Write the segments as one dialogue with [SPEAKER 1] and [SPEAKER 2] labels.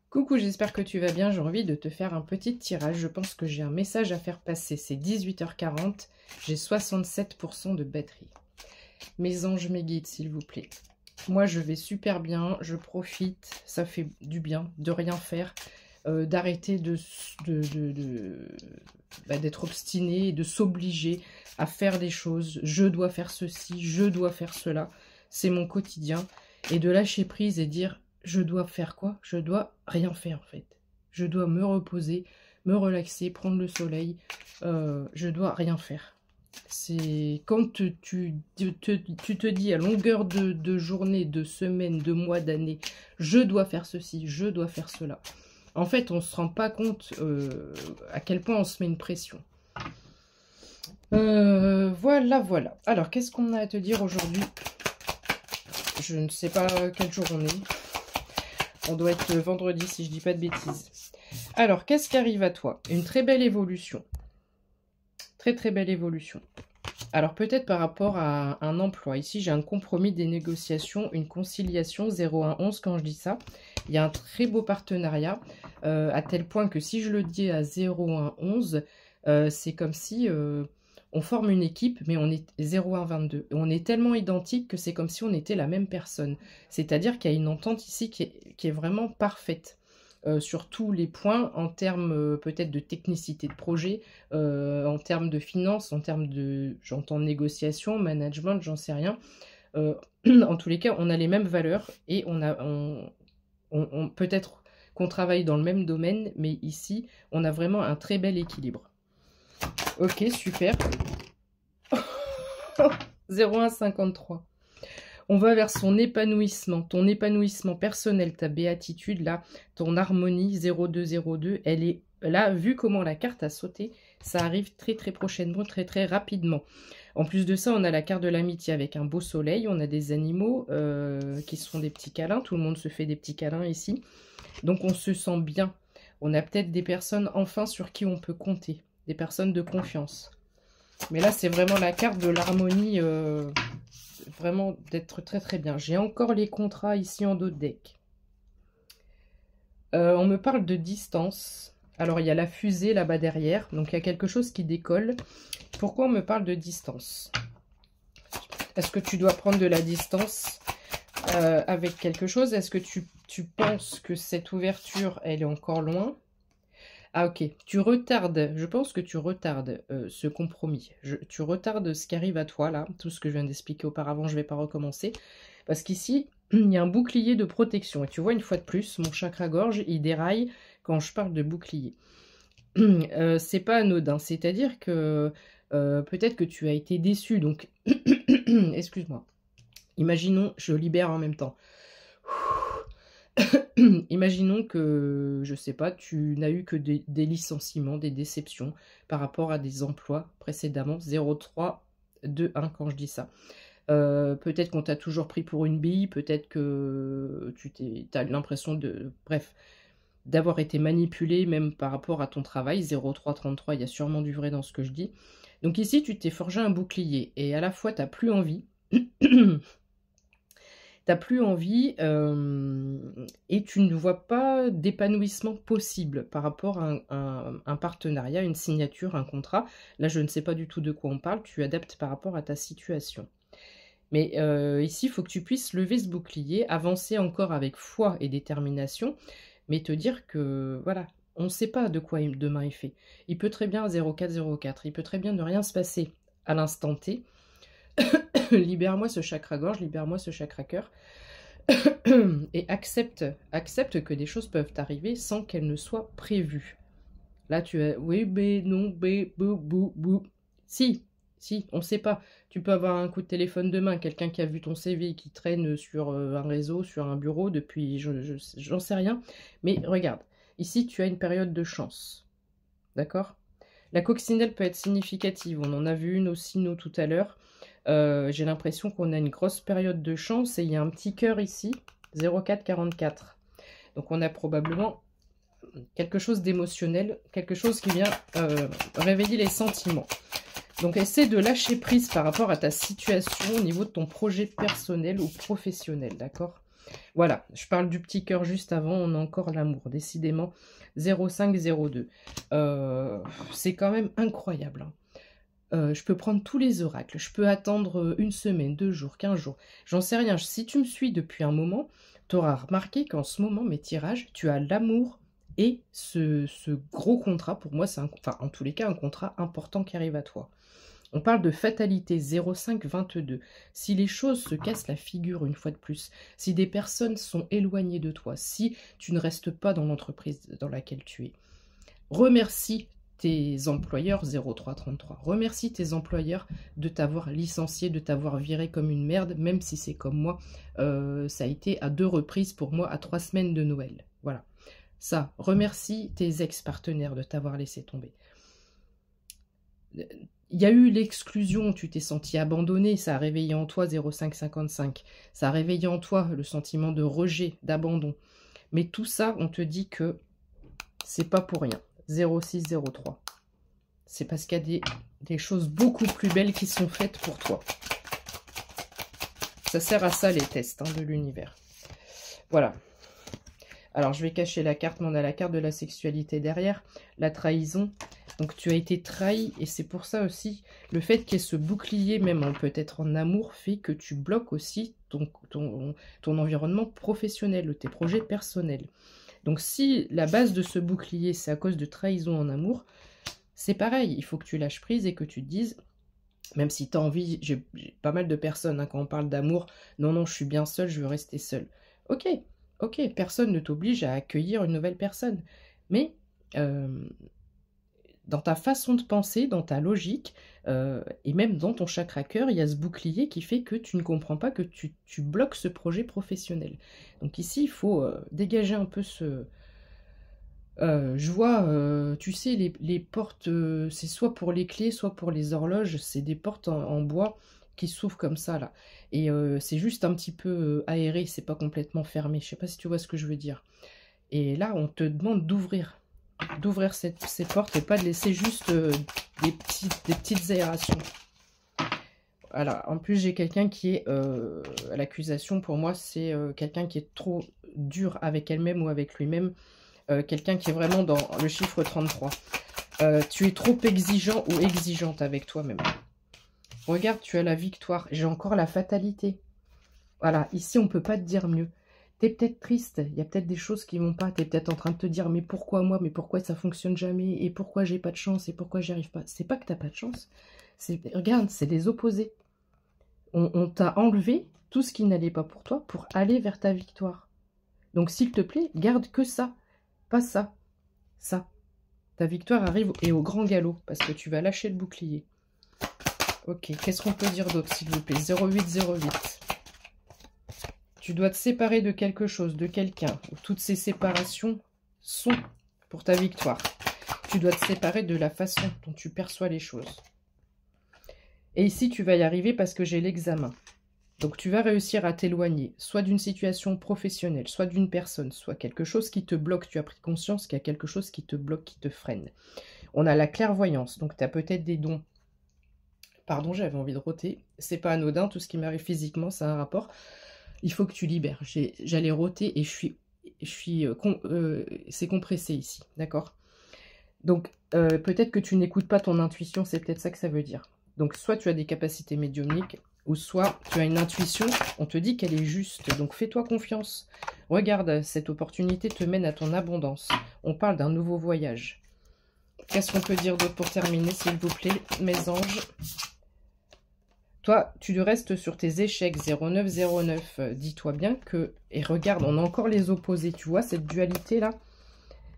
[SPEAKER 1] Coucou, j'espère que tu vas bien. J'ai envie de te faire un petit tirage. Je pense que j'ai un message à faire passer. C'est 18h40. J'ai 67% de batterie. Mes anges, mes guides, s'il vous plaît. Moi, je vais super bien. Je profite. Ça fait du bien de rien faire. D'arrêter d'être obstiné et de s'obliger à faire des choses. Je dois faire ceci, je dois faire cela. C'est mon quotidien. Et de lâcher prise et dire... Je dois faire quoi? Je dois rien faire en fait. Je dois me reposer, me relaxer, prendre le soleil. Je dois rien faire. C'est quand tu te dis à longueur de journée, de semaine, de mois, d'année, je dois faire ceci, je dois faire cela. En fait, on ne se rend pas compte à quel point on se met une pression. Voilà, voilà. Alors, qu'est-ce qu'on a à te dire aujourd'hui? Je ne sais pas quel jour on est. On doit être vendredi si je dis pas de bêtises. Alors, qu'est-ce qui arrive à toi? Une très belle évolution. Très très belle évolution. Alors, peut-être par rapport à un emploi. Ici, j'ai un compromis, des négociations, une conciliation 0,1,11 quand je dis ça. Il y a un très beau partenariat, à tel point que si je le dis à 0,1,11, c'est comme si... on forme une équipe, mais on est 0,1,22. On est tellement identiques que c'est comme si on était la même personne. C'est-à-dire qu'il y a une entente ici qui est vraiment parfaite. Sur tous les points, en termes peut-être de technicité de projet, en termes de finances, en termes de, j'entends négociation, management, j'en sais rien. En tous les cas, on a les mêmes valeurs et peut-être qu'on travaille dans le même domaine, mais ici, on a vraiment un très bel équilibre. Ok, super. 0,153. On va vers son épanouissement, ton épanouissement personnel, ta béatitude, là, ton harmonie 0,202, elle est là, vu comment la carte a sauté, ça arrive très très prochainement, très très rapidement. En plus de ça, on a la carte de l'amitié avec un beau soleil, on a des animaux qui sont des petits câlins, tout le monde se fait des petits câlins ici. Donc on se sent bien. On a peut-être des personnes enfin sur qui on peut compter. Des personnes de confiance. Mais là, c'est vraiment la carte de l'harmonie, vraiment d'être très très bien. J'ai encore les contrats ici en dos de deck. On me parle de distance. Alors, il y a la fusée là-bas derrière. Donc, il y a quelque chose qui décolle. Pourquoi on me parle de distance? Est-ce que tu dois prendre de la distance avec quelque chose? Est-ce que tu penses que cette ouverture, elle est encore loin? Ah ok, tu retardes, je pense que tu retardes ce compromis. Tu retardes ce qui arrive à toi là, tout ce que je viens d'expliquer auparavant, je ne vais pas recommencer. Parce qu'ici, il y a un bouclier de protection. Et tu vois, une fois de plus, mon chakra-gorge, il déraille quand je parle de bouclier. C'est pas anodin, c'est-à-dire que peut-être que tu as été déçu, donc... Excuse-moi. Imaginons, je libère en même temps. Imaginons que, je sais pas, tu n'as eu que des licenciements, des déceptions par rapport à des emplois précédemment, 0,3, 2, 1 quand je dis ça. Peut-être qu'on t'a toujours pris pour une bille, peut-être que tu as l'impression de, bref, d'avoir été manipulé même par rapport à ton travail, 0,333, il y a sûrement du vrai dans ce que je dis. Donc ici, tu t'es forgé un bouclier et à la fois, tu n'as plus envie... T'as plus envie et tu ne vois pas d'épanouissement possible par rapport à un partenariat, une signature, un contrat. Là, je ne sais pas du tout de quoi on parle, tu adaptes par rapport à ta situation. Mais ici, il faut que tu puisses lever ce bouclier, avancer encore avec foi et détermination, mais te dire que, voilà, on ne sait pas de quoi demain est fait. Il peut très bien 0,404, il peut très bien ne rien se passer à l'instant T. Libère-moi ce chakra-gorge, libère-moi ce chakra-cœur. Et accepte que des choses peuvent arriver sans qu'elles ne soient prévues. Là, tu as... Oui, mais non, mais... Bou, bou, bou. Si, on ne sait pas. Tu peux avoir un coup de téléphone demain, quelqu'un qui a vu ton CV qui traîne sur un réseau, sur un bureau depuis... J'en sais rien. Mais regarde, ici, tu as une période de chance. D'accord? La coccinelle peut être significative. On en a vu une aussi, nous, tout à l'heure. J'ai l'impression qu'on a une grosse période de chance et il y a un petit cœur ici, 0,444. Donc on a probablement quelque chose d'émotionnel, quelque chose qui vient réveiller les sentiments. Donc essaie de lâcher prise par rapport à ta situation au niveau de ton projet personnel ou professionnel, d'accord? Voilà, je parle du petit cœur juste avant, on a encore l'amour, décidément. 0502. C'est quand même incroyable, hein. Je peux prendre tous les oracles, je peux attendre une semaine, 2 jours, 15 jours, j'en sais rien. Si tu me suis depuis un moment, tu auras remarqué qu'en ce moment, mes tirages, tu as l'amour et ce gros contrat. Pour moi, c'est enfin, en tous les cas, un contrat important qui arrive à toi. On parle de fatalité 0522. Si les choses se cassent la figure une fois de plus, si des personnes sont éloignées de toi, si tu ne restes pas dans l'entreprise dans laquelle tu es, remercie tes employeurs 0333. Remercie tes employeurs de t'avoir licencié, de t'avoir viré comme une merde, même si c'est comme moi. Ça a été à 2 reprises pour moi, à 3 semaines de Noël. Voilà. Ça, remercie tes ex-partenaires de t'avoir laissé tomber. Il y a eu l'exclusion, tu t'es senti abandonné, ça a réveillé en toi 0555. Ça a réveillé en toi le sentiment de rejet, d'abandon. Mais tout ça, on te dit que c'est pas pour rien. 0603. C'est parce qu'il y a des choses beaucoup plus belles qui sont faites pour toi. Ça sert à ça les tests de l'univers. Voilà. Alors je vais cacher la carte, mais on a la carte de la sexualité derrière. La trahison. Donc tu as été trahi et c'est pour ça aussi, le fait qu'il y ait ce bouclier, même peut-être en amour, fait que tu bloques aussi ton environnement professionnel, tes projets personnels. Donc si la base de ce bouclier, c'est à cause de trahison en amour, c'est pareil, il faut que tu lâches prise et que tu te dises, même si tu as envie, j'ai pas mal de personnes, quand on parle d'amour, non, je suis bien seule, je veux rester seule. Ok, personne ne t'oblige à accueillir une nouvelle personne. Mais dans ta façon de penser, dans ta logique, et même dans ton chakra cœur, il y a ce bouclier qui fait que tu ne comprends pas que tu bloques ce projet professionnel. Donc ici, il faut dégager un peu ce... je vois, tu sais, les portes, c'est soit pour les clés, soit pour les horloges, c'est des portes en bois qui s'ouvrent comme ça, là. Et c'est juste un petit peu aéré, c'est pas complètement fermé. Je sais pas si tu vois ce que je veux dire. Et là, on te demande d'ouvrir ces portes et pas de laisser juste des petites aérations. Voilà. En plus, j'ai quelqu'un qui est à l'accusation. Pour moi, c'est quelqu'un qui est trop dur avec elle-même ou avec lui-même. Quelqu'un qui est vraiment dans le chiffre 33. Tu es trop exigeant ou exigeante avec toi-même. Regarde, tu as la victoire. J'ai encore la fatalité. Voilà, ici, on ne peut pas te dire mieux. T'es peut-être triste, il y a peut-être des choses qui vont pas, t'es peut-être en train de te dire mais pourquoi moi, mais pourquoi ça fonctionne jamais, et pourquoi j'ai pas de chance, et pourquoi j'y arrive pas. C'est pas que t'as pas de chance, regarde, c'est les opposés. On t'a enlevé tout ce qui n'allait pas pour toi pour aller vers ta victoire. Donc s'il te plaît, garde que ça, pas ça, ça. Ta victoire arrive et au grand galop, parce que tu vas lâcher le bouclier. Ok, qu'est-ce qu'on peut dire d'autre s'il vous plaît? 0808. Tu dois te séparer de quelque chose, de quelqu'un. Toutes ces séparations sont pour ta victoire. Tu dois te séparer de la façon dont tu perçois les choses. Et ici, tu vas y arriver parce que j'ai l'examen. Donc, tu vas réussir à t'éloigner, soit d'une situation professionnelle, soit d'une personne, soit quelque chose qui te bloque. Tu as pris conscience qu'il y a quelque chose qui te bloque, qui te freine. On a la clairvoyance. Donc, tu as peut-être des dons. Pardon, j'avais envie de rôter. C'est pas anodin. Tout ce qui m'arrive physiquement, ça a un rapport. Il faut que tu libères. J'allais rôter et c'est compressé ici, d'accord? Donc, peut-être que tu n'écoutes pas ton intuition, c'est peut-être ça que ça veut dire. Donc, soit tu as des capacités médiumniques, ou soit tu as une intuition, on te dit qu'elle est juste. Donc, fais-toi confiance. Regarde, cette opportunité te mène à ton abondance. On parle d'un nouveau voyage. Qu'est-ce qu'on peut dire d'autre pour terminer, s'il vous plaît, mes anges? Toi, tu restes sur tes échecs 0909. Dis-toi bien que... Et regarde, on a encore les opposés. Tu vois cette dualité-là?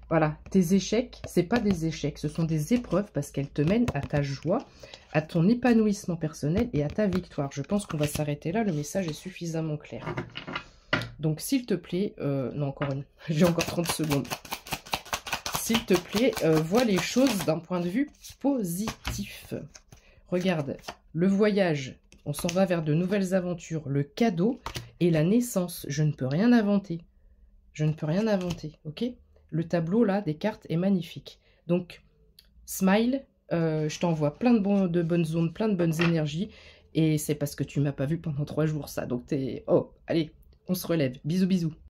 [SPEAKER 1] Voilà, tes échecs, c'est pas des échecs. Ce sont des épreuves parce qu'elles te mènent à ta joie, à ton épanouissement personnel et à ta victoire. Je pense qu'on va s'arrêter là. Le message est suffisamment clair. Donc, s'il te plaît... non, encore une. J'ai encore 30 secondes. S'il te plaît, vois les choses d'un point de vue positif. Regarde, le voyage, on s'en va vers de nouvelles aventures, le cadeau et la naissance. Je ne peux rien inventer. Je ne peux rien inventer, ok? Le tableau, là, des cartes est magnifique. Donc, smile, je t'envoie plein de bonnes ondes, plein de bonnes énergies. Et c'est parce que tu m'as pas vu pendant 3 jours, ça. Donc, t'es... Oh, allez, On se relève. Bisous, bisous.